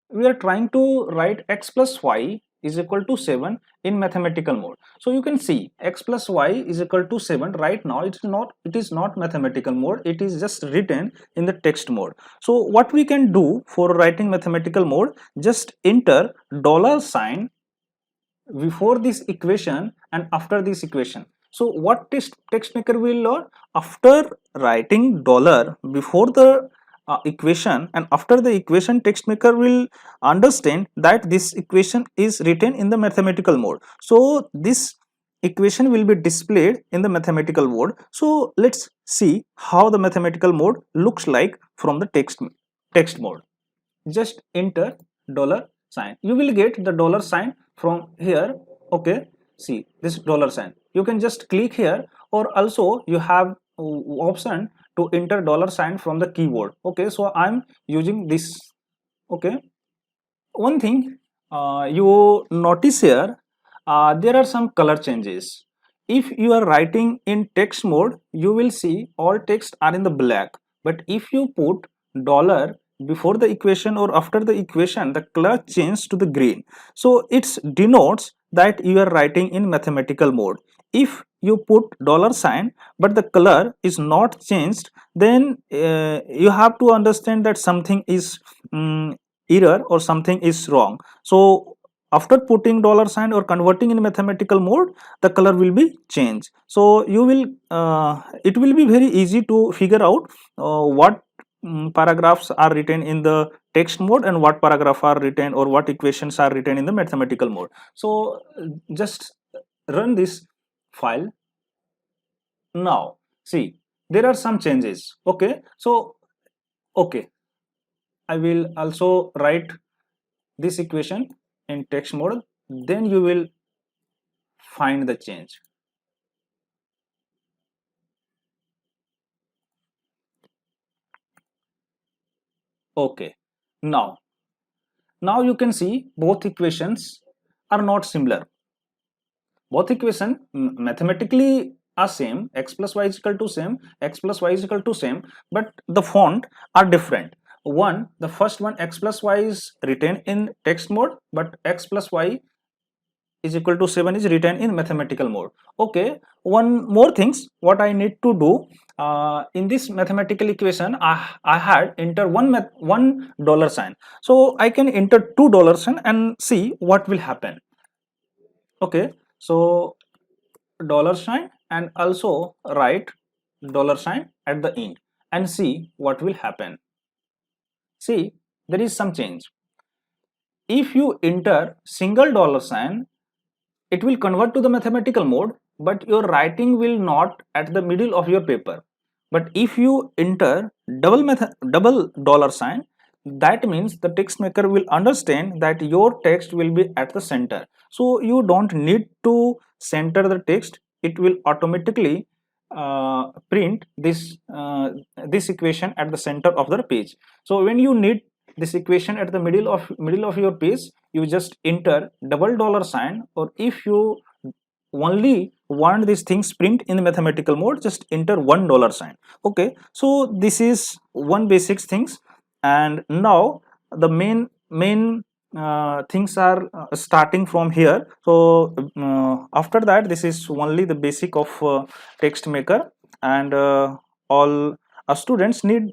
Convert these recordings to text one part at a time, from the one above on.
we are trying to write x plus y is equal to 7 in mathematical mode. So you can see x plus y is equal to 7. Right now it is not mathematical mode, it is just written in the text mode. So what we can do for writing mathematical mode, just enter dollar sign before this equation and after this equation. So what text maker will learn, after writing dollar before the equation and after the equation, text maker will understand that this equation is written in the mathematical mode. So this equation will be displayed in the mathematical mode. So let's see how the mathematical mode looks like from the text mode. Just enter dollar sign, you will get the dollar sign from here. Okay, see this dollar sign, you can just click here, or also you have option to enter dollar sign from the keyboard. Okay, so I'm using this. Okay, one thing you notice here, there are some color changes. If you are writing in text mode, you will see all text are in the black, but if you put dollar before the equation or after the equation, the color changes to the green. So it denotes that you are writing in mathematical mode. If you put dollar sign but the color is not changed, then you have to understand that something is error or something is wrong. So after putting dollar sign or converting in mathematical mode, the color will be changed. So you will it will be very easy to figure out what paragraphs are written in the text mode and what paragraph are written or what equations are written in the mathematical mode. So just run this file. Now see, there are some changes. Okay, so okay, I will also write this equation in text mode, then you will find the change. Okay, now you can see both equations are not similar. Both equation mathematically are same, x plus y is equal to same, x plus y is equal to same, but the font are different. The first one, x plus y is written in text mode, but x plus y is equal to 7 is written in mathematical mode. Okay, one more things what I need to do, in this mathematical equation I had enter one dollar sign, so I can enter two dollar sign and see what will happen. Okay, so dollar sign and also write dollar sign at the end and see what will happen. See, there is some change. If you enter single dollar sign, it will convert to the mathematical mode, but your writing will not at the middle of your paper. But if you enter double dollar sign, that means the text maker will understand that your text will be at the center. So you don't need to center the text, it will automatically print this equation at the center of the page. So when you need this equation at the middle of your page, you just enter double dollar sign, or if you only want these things print in the mathematical mode, just enter $1 sign. Okay, so this is one basic things, and now the main things are starting from here. So after that, this is only the basic of text maker, and all students need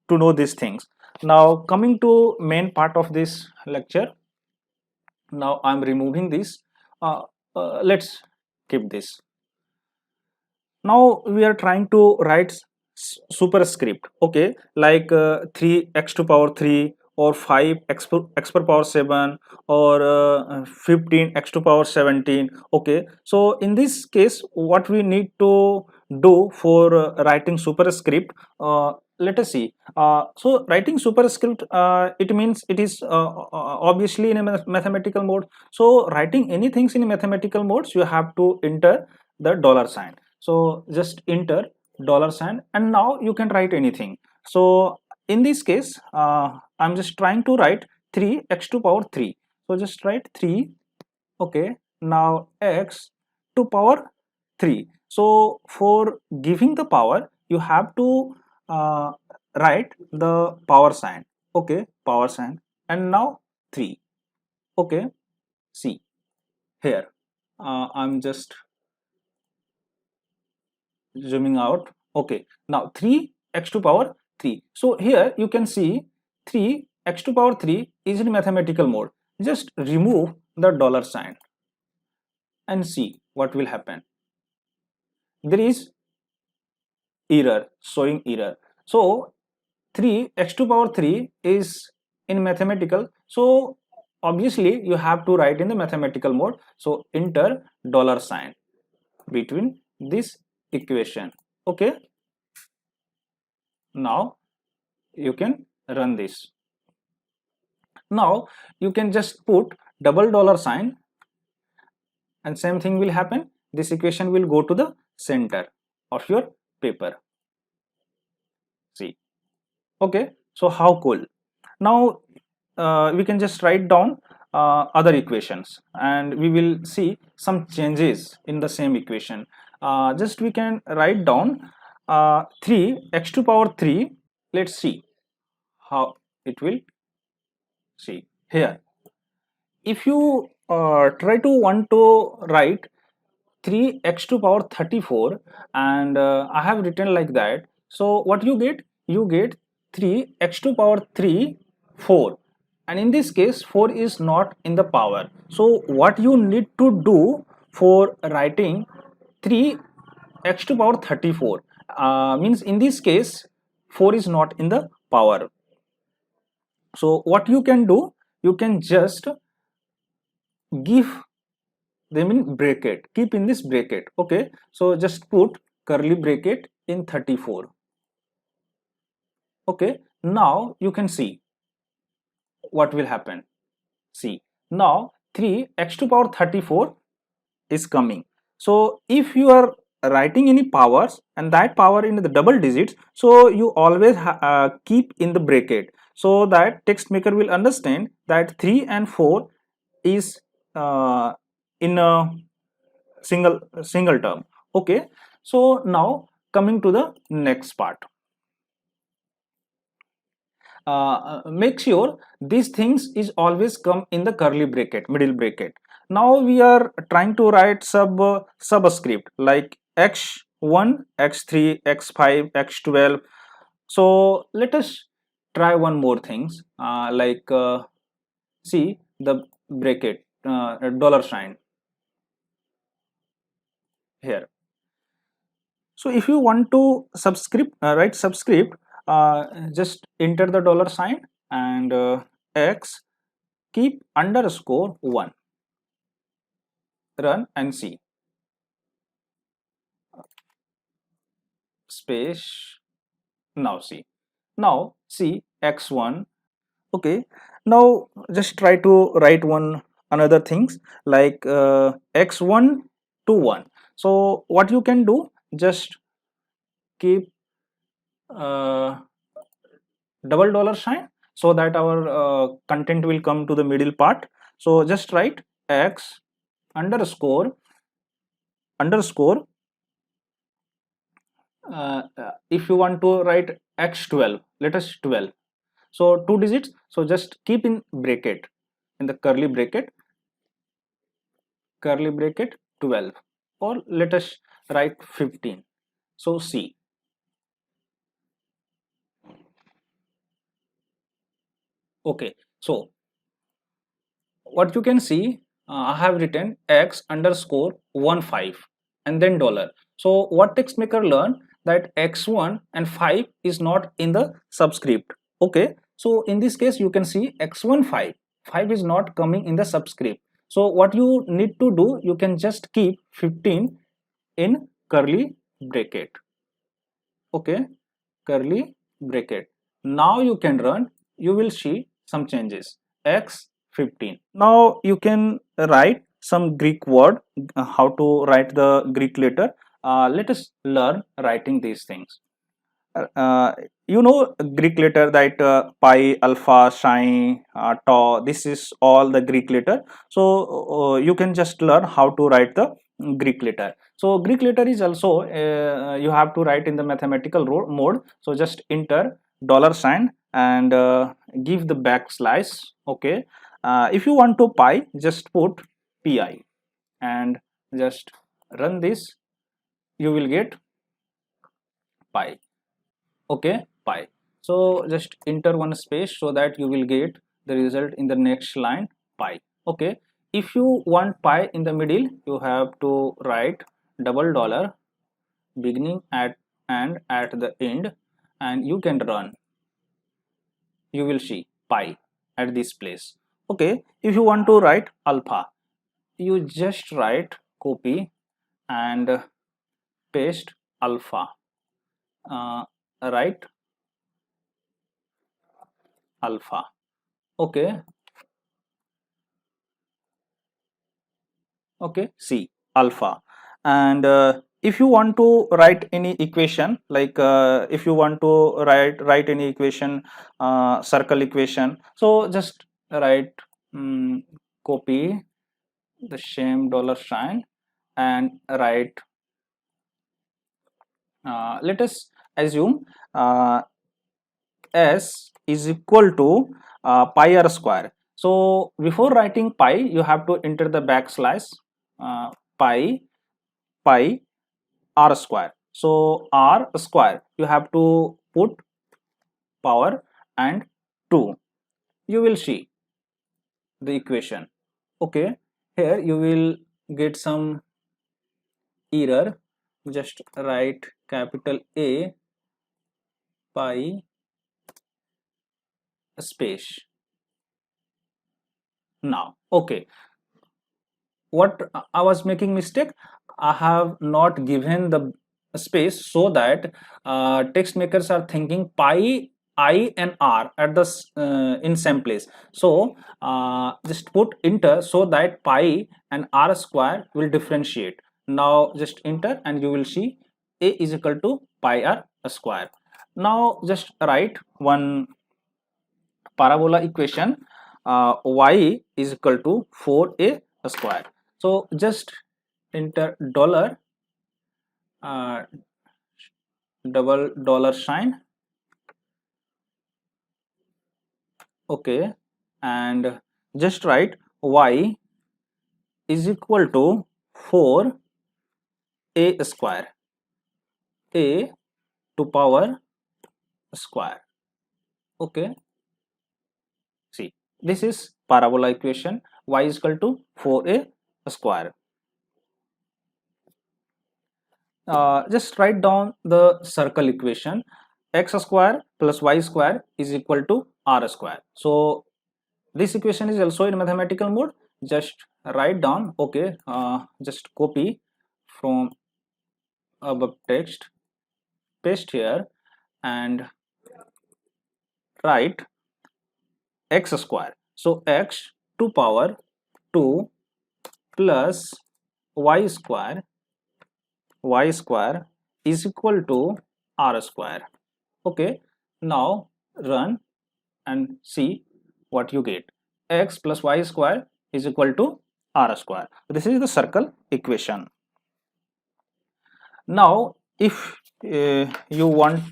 to know these things. Now coming to main part of this lecture, now I'm removing this. Let's keep this. Now we are trying to write superscript. Okay, like 3x to power 3 or 5x per power 7 or 15x to power 17. Okay, so in this case what we need to do for writing superscript, let us see. So writing superscript, it means it is obviously in a mathematical mode. So writing anything in mathematical modes, you have to enter the dollar sign. So just enter dollar sign and now you can write anything. So in this case, I'm just trying to write 3x to power 3. So just write 3. Okay, now x to power 3. So for giving the power, you have to write the power sign. Okay, power sign. and now 3. Okay, see here, I'm just zooming out. Okay, now 3 x to power 3. So here you can see 3 x to power 3 is in mathematical mode. Just remove the dollar sign and see what will happen. There is error, showing error. So 3 x to power 3 is in mathematical, so obviously you have to write in the mathematical mode. So enter dollar sign between this equation. Okay, now you can run this. Now you can just put double dollar sign and same thing will happen. This equation will go to the center of your paper. See, okay, so how cool. Now we can just write down other equations and we will see some changes in the same equation. Just we can write down 3 x to power 3. Let's see how it will. See here, if you try to want to write 3 x to power 34 and I have written like that, so what you get? You get 3 x to power 3 4, and in this case 4 is not in the power. So what you need to do for writing 3 x to power 34 means in this case 4 is not in the power. So what you can do, you can just give them in bracket, keep in this bracket. Okay, so just put curly bracket in 34. Okay, now you can see what will happen. See, now 3 x to power 34 is coming. So if you are writing any powers and that power in the double digits, so you always keep in the bracket, so that text maker will understand that 3 and 4 is in a single term. Okay, so now coming to the next part, make sure these things is always come in the curly bracket, middle bracket. Now we are trying to write subscript like x1, x3, x5, x12. So let us try one more things, like see the bracket, dollar sign here. So if you want to write subscript, just enter the dollar sign and x, keep underscore 1, run and see. Space. Now see x1. Okay, now just try to write one another things like x1 to 1. So what you can do, just keep double dollar sign so that our content will come to the middle part. So just write x underscore if you want to write x12, let us 12, so 2 digits, so just keep in bracket, in the curly bracket 12, or let us write 15. So see, okay, so what you can see, I have written x underscore 15 and then dollar. So what text maker learn that x1 and 5 is not in the subscript. Okay, so in this case you can see x1 5 is not coming in the subscript. So what you need to do, you can just keep 15 in curly bracket. Okay, curly bracket. Now you can run, you will see some changes. X 15. Now you can write some Greek word, how to write the Greek letter. Let us learn writing these things. You know Greek letter, that pi, alpha, psi, tau, this is all the Greek letter. So you can just learn how to write the Greek letter. So Greek letter is also you have to write in the mathematical mode. So just enter dollar sign and give the backslash. Okay, if you want to pi, just put pi and just run this, you will get pi. Okay, pi. So just enter one space so that you will get the result in the next line, pi. Okay, if you want pi in the middle, you have to write double dollar beginning at and at the end, and you can run. You will see pi at this place. Okay, if you want to write alpha, you just write copy and paste alpha. Write alpha. Okay, okay, see alpha. And if you want to write any equation, like if you want to write any equation, circle equation, so just write copy the same dollar sign and write, let us assume s is equal to pi r square. So before writing pi, you have to enter the backslash pi r square. So r square, you have to put power and 2. You will see the equation. Okay, here you will get some error. Just write capital A pi space. Now, okay, what I was making mistake, I have not given the space, so that text makers are thinking pi I and r at the in same place. So just put enter so that pi and r square will differentiate. Now just enter and you will see a is equal to pi r square. Now just write one parabola equation, y is equal to 4a square. So just enter dollar double dollar sign. Okay, and just write y is equal to 4a square, a to power square. Okay, see, this is parabola equation, y is equal to 4a square. Just write down the circle equation, x square plus y square is equal to r square. So this equation is also in mathematical mode. Just write down. Okay, just copy from above text, paste here and write x square. So x to power 2 plus y square is equal to r square. Okay, now run and see what you get. X plus y square is equal to r square. This is the circle equation. Now if you want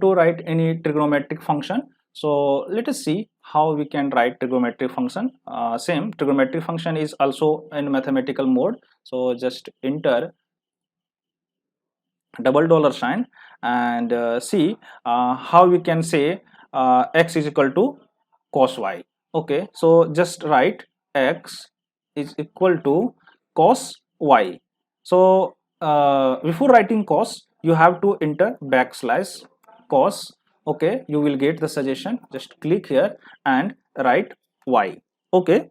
to write any trigonometric function, so let us see how we can write trigonometric function. Same trigonometric function is also in mathematical mode. So just enter double dollar sign and see how we can say x is equal to cos y. Okay, so just write x is equal to cos y. So before writing cos, you have to enter backslash cos. Okay, you will get the suggestion. Just click here and write y. Okay,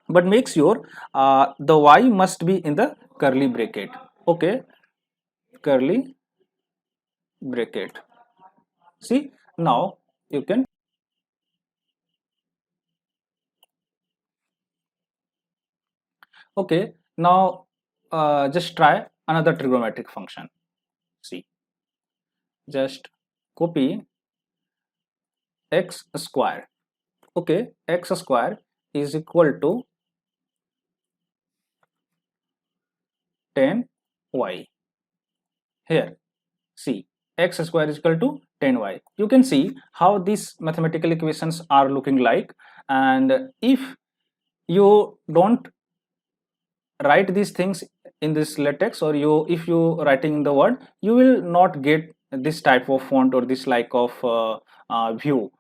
but make sure the y must be in the curly bracket. Okay, curly bracket. See, now you can. Okay, now just try another trigonometric function. See, just copy x square. Okay, x square is equal to 10y. Here, see, x square is equal to 10y. You can see how these mathematical equations are looking like, and if you don't write these things in this latex, or if you writing in the word, you will not get this type of font or this like of view.